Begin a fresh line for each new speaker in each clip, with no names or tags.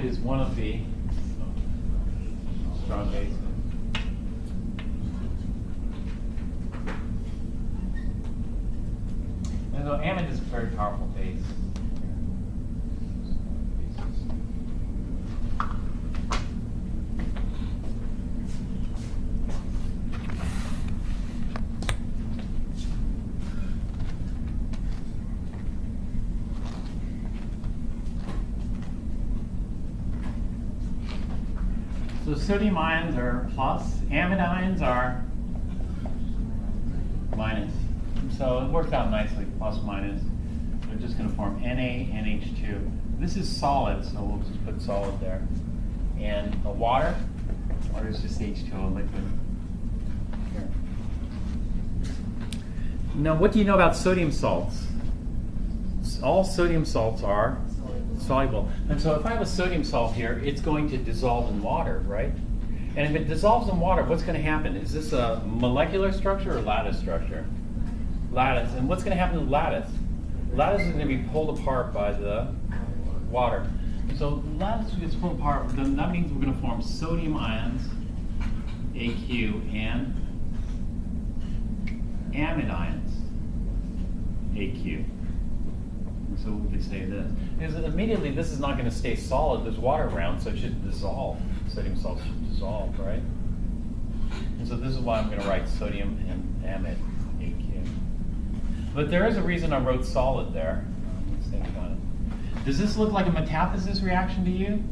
amide is one of the strong bases. And so amide is a very powerful base. So sodium ions are plus, amide ions are minus. So it works out nicely, plus minus. They're just going to form Na, NH2. This is solid, so we'll just put solid there. And a water is just H2O liquid. Here. Now, what do you know about sodium salts? All sodium salts are soluble. And so if I have a sodium salt here, it's going to dissolve in water, right? And if it dissolves in water, what's going to happen? Is this a molecular structure or lattice structure? Lattice. And what's going to happen to the lattice? Lattice is going to be pulled apart by the water. And so lattice gets pulled apart, then that means we're going to form sodium ions, AQ, and amide ions, AQ. So we could say this. Because immediately this is not going to stay solid. There's water around, so it should dissolve. Sodium salts should dissolve, right? And so this is why I'm going to write sodium and amide, AQ. But there is a reason I wrote solid there. Let's think about it. Does this look like a metathesis reaction to you?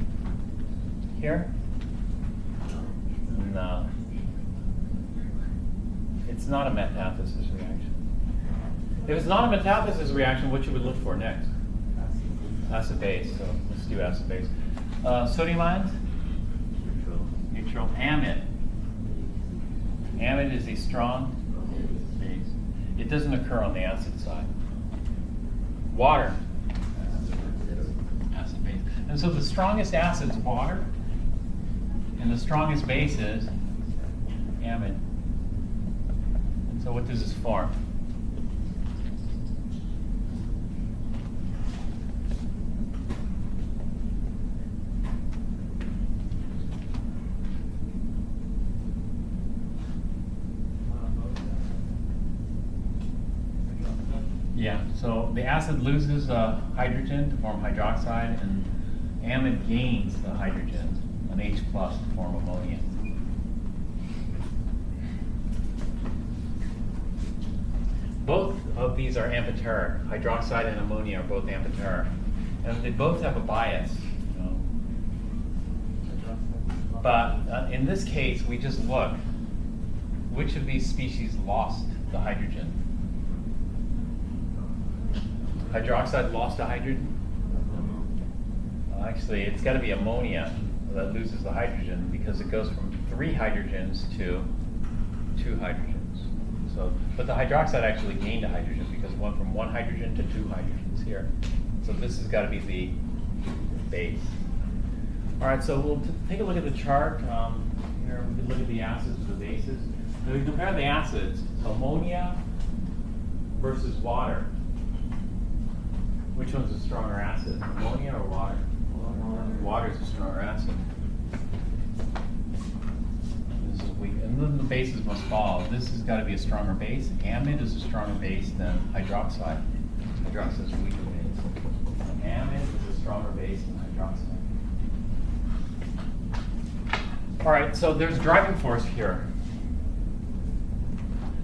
Here? No. It's not a metathesis reaction. If it's not a metathesis reaction, what you would look for next? Acid base. So let's do acid base. Sodium ions? Neutral. Amide. Amide is a strong base. It doesn't occur on the acid side. Water. Acid base. And so the strongest acid is water, and the strongest base is amide. And so what does this form? Yeah, so the acid loses hydrogen to form hydroxide, and amide gains the hydrogen, an H plus to form ammonia. Both of these are amphoteric. Hydroxide and ammonia are both amphoteric. And they both have a bias. You know. But in this case, we just look, which of these species lost the hydrogen? Hydroxide lost a hydrogen? Actually, it's got to be ammonia that loses the hydrogen because it goes from 3 hydrogens to 2 hydrogens. So, but the hydroxide actually gained a hydrogen because it went from 1 hydrogen to 2 hydrogens here. So this has got to be the base. All right, so we'll take a look at the chart. Here we can look at the acids and the bases. Now we compare the acids, ammonia versus water. Which one's a stronger acid, ammonia or water? Water is a stronger acid. This is weak, and then the bases must follow. This has got to be a stronger base. Amide is a stronger base than hydroxide. Hydroxide is a weaker base. Amide is a stronger base than hydroxide. All right, so there's driving force here.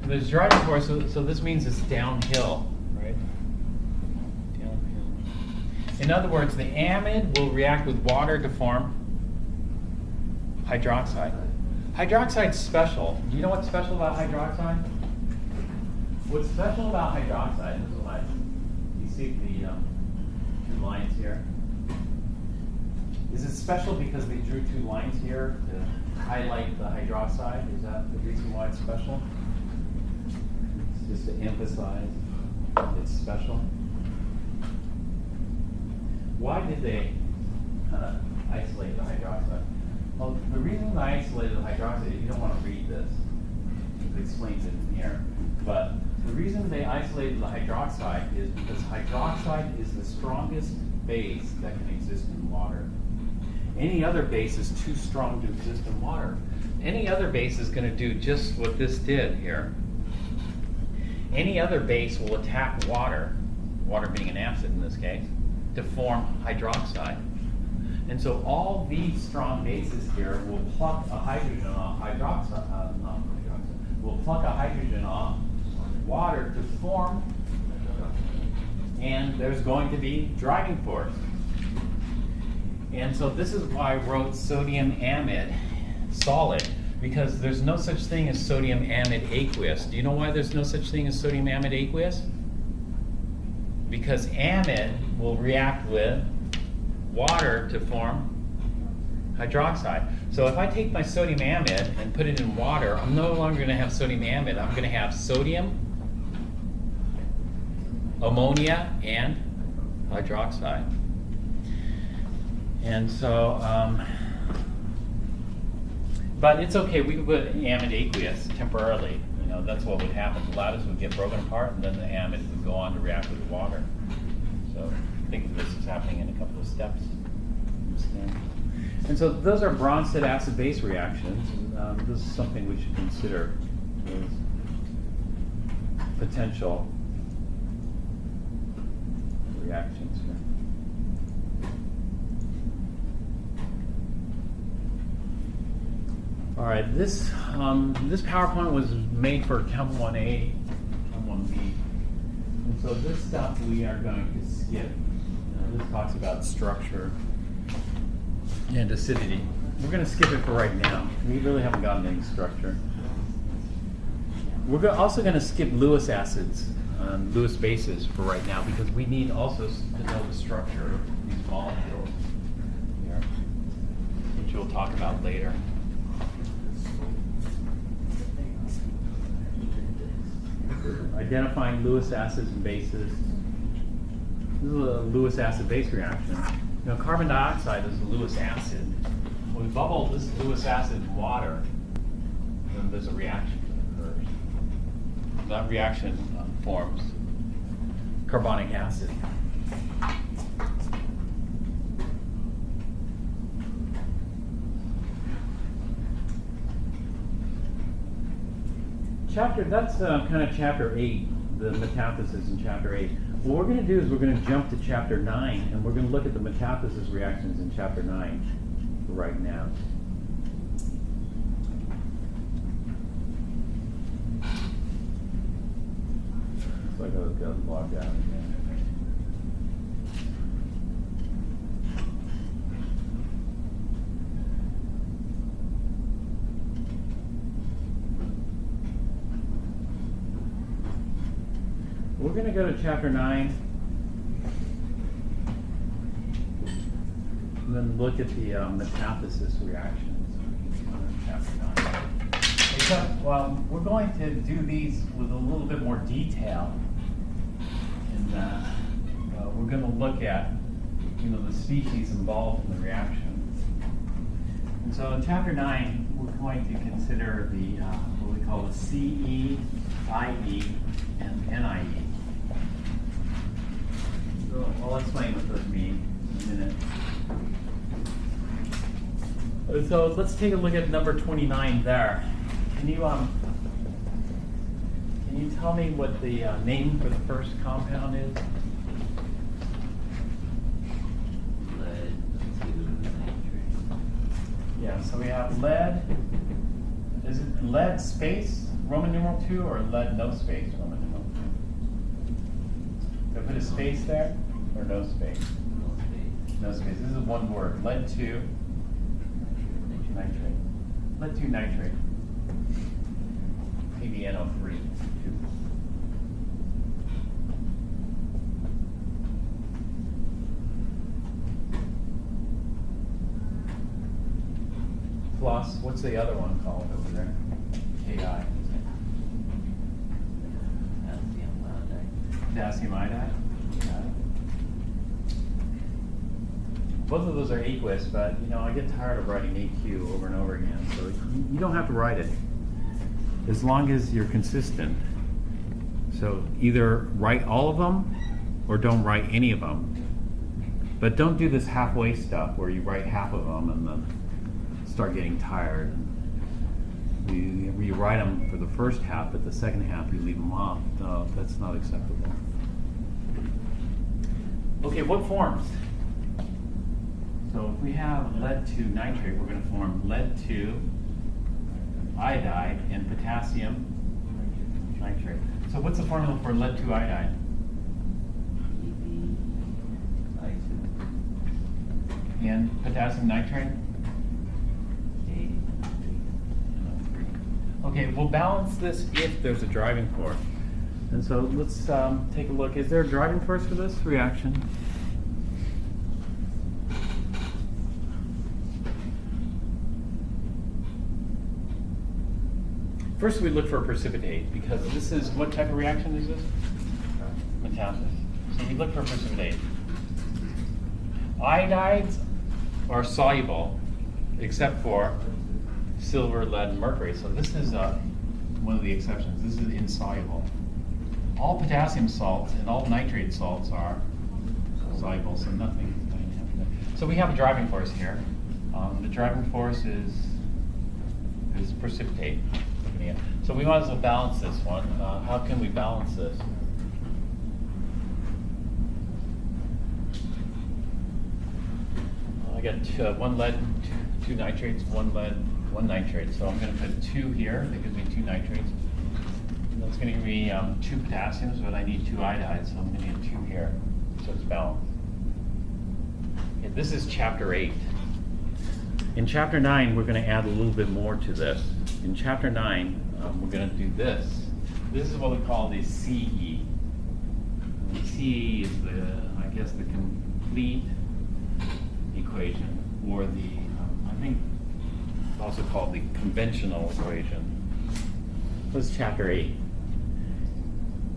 There's driving force, so this means it's downhill, right? In other words, the amide will react with water to form hydroxide. Hydroxide's special. Do you know what's special about hydroxide? What's special about hydroxide is what you see the 2 lines here. Is it special because they drew 2 lines here to highlight the hydroxide? Is that the reason why it's special? It's just to emphasize it's special. Why did they isolate the hydroxide? Well, the reason they isolated the hydroxide, you don't want to read this, it explains it in here, but the reason they isolated the hydroxide is because hydroxide is the strongest base that can exist in water. Any other base is too strong to exist in water. Any other base is going to do just what this did here. Any other base will attack water, water being an acid in this case, to form hydroxide. And so all these strong bases here will pluck a hydrogen off will pluck a hydrogen off water to form, and there's going to be driving force. And so this is why I wrote sodium amide solid, because there's no such thing as sodium amide aqueous. Do you know why there's no such thing as sodium amide aqueous? Because amide will react with water to form hydroxide. So if I take my sodium amide and put it in water, I'm no longer going to have sodium amide. I'm going to have sodium, ammonia, and hydroxide. And so, but it's okay. We can put amide aqueous temporarily. You know, that's what would happen. The lattice would get broken apart, and then the amide would go on to react with the water. So think of this as happening in a couple of steps. And so those are Bronsted acid-base reactions. This is something we should consider as potential reactions here. All right, this PowerPoint was made for Chem 1A, Chem 1B. And so this stuff we are going to skip. This talks about structure and acidity. We're going to skip it for right now. We really haven't gotten any structure. We're also going to skip Lewis acids, Lewis bases for right now, because we need also to know the structure of these molecules here, which we'll talk about later. Identifying Lewis acids and bases. This is a Lewis acid-base reaction. You know, carbon dioxide is a Lewis acid. When we bubble this Lewis acid in water, then there's a reaction that occurs. That reaction forms carbonic acid. That's kind of chapter 8, the metathesis in chapter 8. What we're going to do is we're going to jump to chapter 9, and we're going to look at the metathesis reactions in chapter 9 right now. Looks like I got logged out again. We're going to go to chapter 9 and then look at the metathesis reactions. Chapter 9. Except, well, we're going to do these with a little bit more detail. And we're going to look at, the species involved in the reaction. And so in chapter 9, we're going to consider the what we call the CE, IE, and NIE. So I'll explain what those mean in a minute. So let's take a look at number 29 there. Can you tell me what the name for the first compound is?
Lead, 2 nitrate.
Yeah, so we have lead. Is it lead space Roman numeral 2 or lead no space Roman numeral 2? Did I put a space there or no space?
No space.
No space. This is one word. Lead 2 nitrate. Lead 2 nitrate. PbNO3. 2. Plus, what's the other one called over there? Ki. Potassium iodide. Both of those are aqueous, but I get tired of writing AQ over and over again. So you don't have to write it, as long as you're consistent. So either write all of them or don't write any of them. But don't do this halfway stuff where you write half of them and then start getting tired. You write them for the first half, but the second half you leave them off. No, that's not acceptable. Okay, what forms? So if we have lead 2 nitrate, we're going to form lead 2 iodide and potassium nitrate. So what's the formula for lead 2 iodide? And potassium nitrate? Okay, we'll balance this if there's a driving force. And so let's take a look. Is there a driving force for this reaction? First we look for a precipitate, because this is, what type of reaction is this? Metathesis. So we look for a precipitate. Iodides are soluble, except for silver, lead, and mercury. So this is one of the exceptions. This is insoluble. All potassium salts and all nitrate salts are soluble, so nothing. So we have a driving force here. The driving force is precipitate. So we might as well balance this one. How can we balance this? I got 1 lead, 2 nitrates, 1 lead, 1 nitrate. So I'm going to put 2 here. That gives me 2 nitrates. And that's going to give me 2 potassiums, but I need 2 iodides, so I'm going to need 2 here. So it's balanced. Okay, this is chapter 8. In chapter 9, we're going to add a little bit more to this. In chapter 9, we're going to do this. This is what we call the CE. And the CE is I guess, the complete equation, or I think it's also called the conventional equation. This is chapter 8.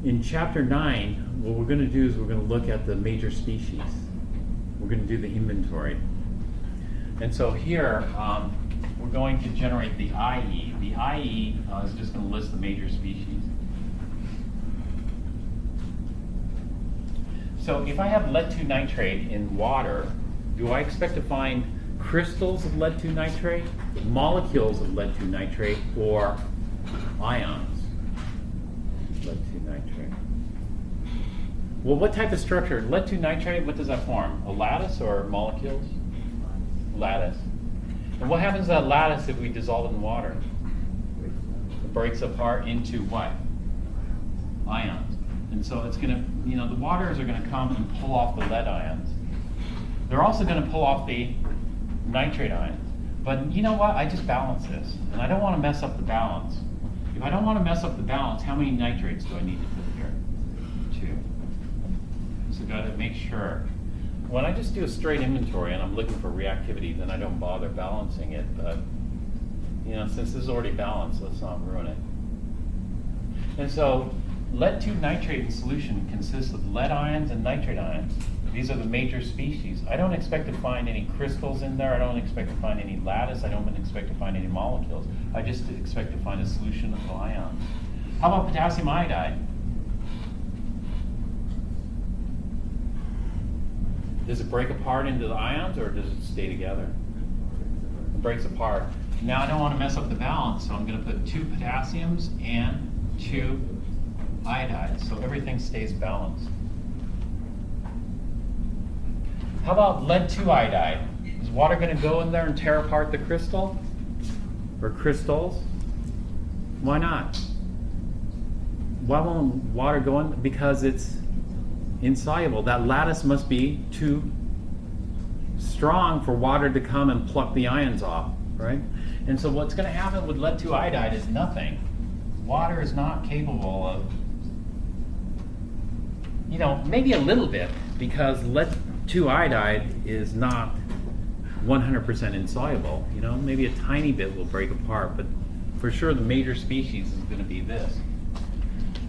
In chapter 9, what we're going to do is we're going to look at the major species. We're going to do the inventory. And so here, we're going to generate the IE. The IE is just going to list the major species. So if I have lead 2 nitrate in water, do I expect to find crystals of lead 2 nitrate, molecules of lead 2 nitrate, or ions? Lead 2 nitrate. Well, what type of structure? Lead 2 nitrate, what does that form? A lattice or molecules? Lattice. And what happens to that lattice if we dissolve it in water? It breaks apart into what? Ions. And so it's going to, the waters are going to come and pull off the lead ions. They're also going to pull off the nitrate ions. But you know what? I just balance this. And I don't want to mess up the balance. If I don't want to mess up the balance, how many nitrates do I need to put here? 2. So got to make sure. When I just do a straight inventory and I'm looking for reactivity, then I don't bother balancing it. But, since this is already balanced, let's not ruin it. And so, lead 2 nitrate in solution consists of lead ions and nitrate ions. These are the major species. I don't expect to find any crystals in there. I don't expect to find any lattice. I don't expect to find any molecules. I just expect to find a solution of ions. How about potassium iodide? Does it break apart into the ions, or does it stay together? It breaks apart. Now I don't want to mess up the balance, so I'm going to put 2 potassiums and 2 iodides, so everything stays balanced. How about lead 2 iodide? Is water going to go in there and tear apart the crystal? Or crystals? Why not? Why won't water go in? Because it's insoluble. That lattice must be too strong for water to come and pluck the ions off, right? And so what's going to happen with lead 2 iodide is nothing. Water is not capable of, maybe a little bit, because lead 2 iodide is not 100% insoluble. Maybe a tiny bit will break apart, but for sure the major species is going to be this.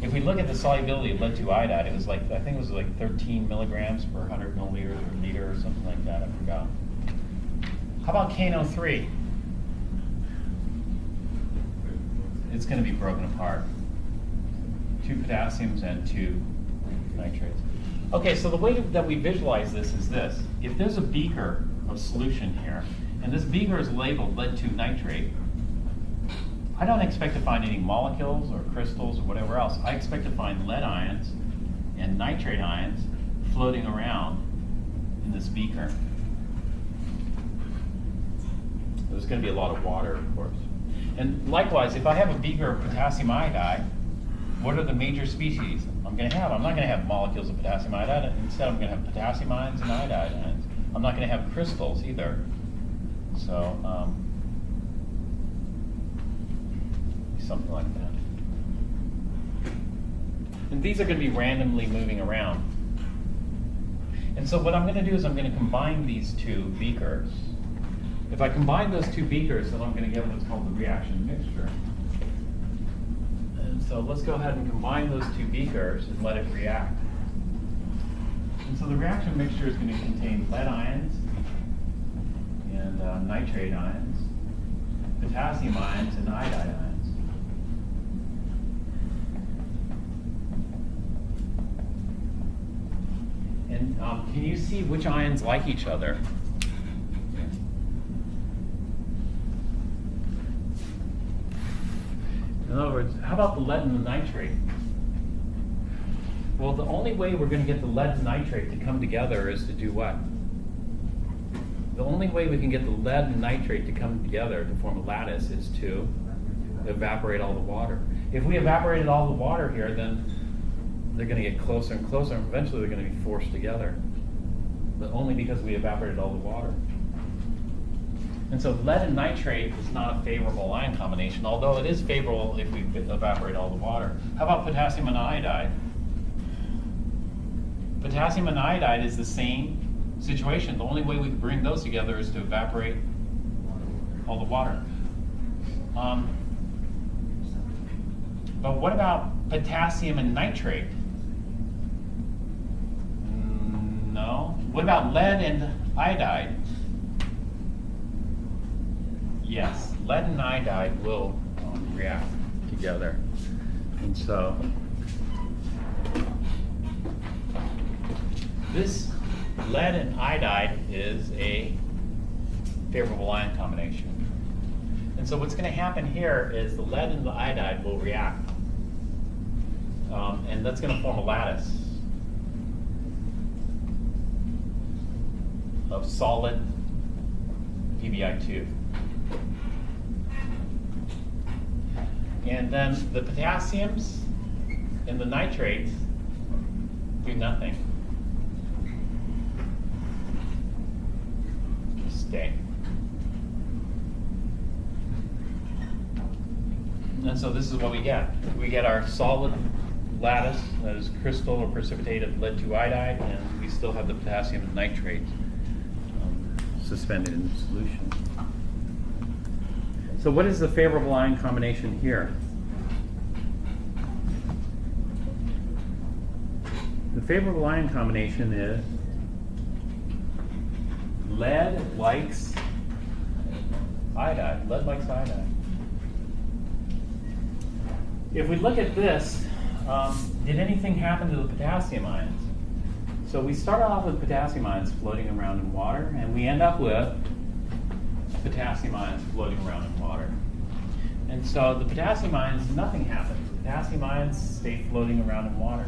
If we look at the solubility of lead 2 iodide, it was I think it was 13 milligrams per 100 milliliters per liter or something like that, I forgot. How about KNO3? It's going to be broken apart. 2 potassiums and 2 nitrates. Okay, so the way that we visualize this is this. if there's a beaker of solution here, and this beaker is labeled lead-2 nitrate, I don't expect to find any molecules or crystals or whatever else. I expect to find lead ions and nitrate ions floating around in this beaker. There's going to be a lot of water, of course. And likewise, if I have a beaker of potassium iodide, what are the major species I'm going to have? I'm not going to have molecules of potassium iodide. Instead, I'm going to have potassium ions and iodide ions. I'm not going to have crystals either. So, something like that. And these are going to be randomly moving around. And so what I'm going to do is I'm going to combine these two beakers. If I combine those two beakers, then I'm going to get what's called the reaction mixture. And so let's go ahead and combine those two beakers and let it react. And so the reaction mixture is going to contain lead ions and nitrate ions, potassium ions, and iodide ions. And can you see which ions like each other? In other words, how about the lead and the nitrate? Well, the only way we're going to get the lead and nitrate to come together is to do what? The only way we can get the lead and nitrate to come together to form a lattice is to evaporate all the water. If we evaporated all the water here, then they're going to get closer and closer, and eventually they're going to be forced together. But only because we evaporated all the water. And so lead and nitrate is not a favorable ion combination, although it is favorable if we evaporate all the water. How about potassium and iodide? Potassium and iodide is the same situation. The only way we can bring those together is to evaporate all the water. But what about potassium and nitrate? No. What about lead and iodide? Yes, lead and iodide will react together. And so this lead and iodide is a favorable ion combination. And so what's going to happen here is the lead and the iodide will react. And that's going to form a lattice of solid PbI2. And then the potassiums and the nitrates do nothing. Just stay. And so this is what we get. We get our solid lattice, that is crystal or precipitated lead-2 iodide, and we still have the potassium and nitrate suspended in the solution. So what is the favorable ion combination here? The favorable ion combination is lead likes iodide. Lead likes iodide. If we look at this, did anything happen to the potassium ions? So we start off with potassium ions floating around in water, and we end up with potassium ions floating around in water. And so the potassium ions, nothing happens. The potassium ions stay floating around in water.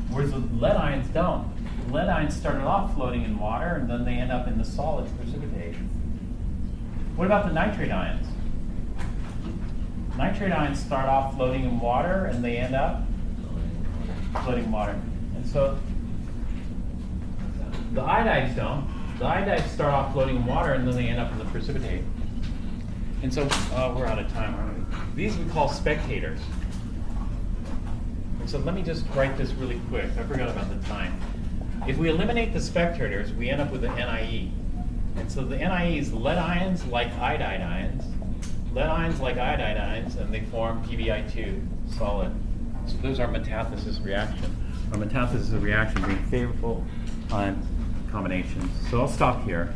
Whereas the lead ions don't. The lead ions started off floating in water, and then they end up in the solids precipitated. What about the nitrate ions? Nitrate ions start off floating in water, and they end up floating in water. And so the iodides don't. The iodides start off floating in water, and then they end up in the precipitate. And so we're out of time, aren't we? These we call spectators. And so let me just write this really quick. I forgot about the time. If we eliminate the spectators, we end up with an NIE. And so the NIE is lead ions like iodide ions, lead ions like iodide ions, and they form PbI2 solid. So those are metathesis reaction. Our metathesis reaction being favorable ion combinations. So I'll stop here.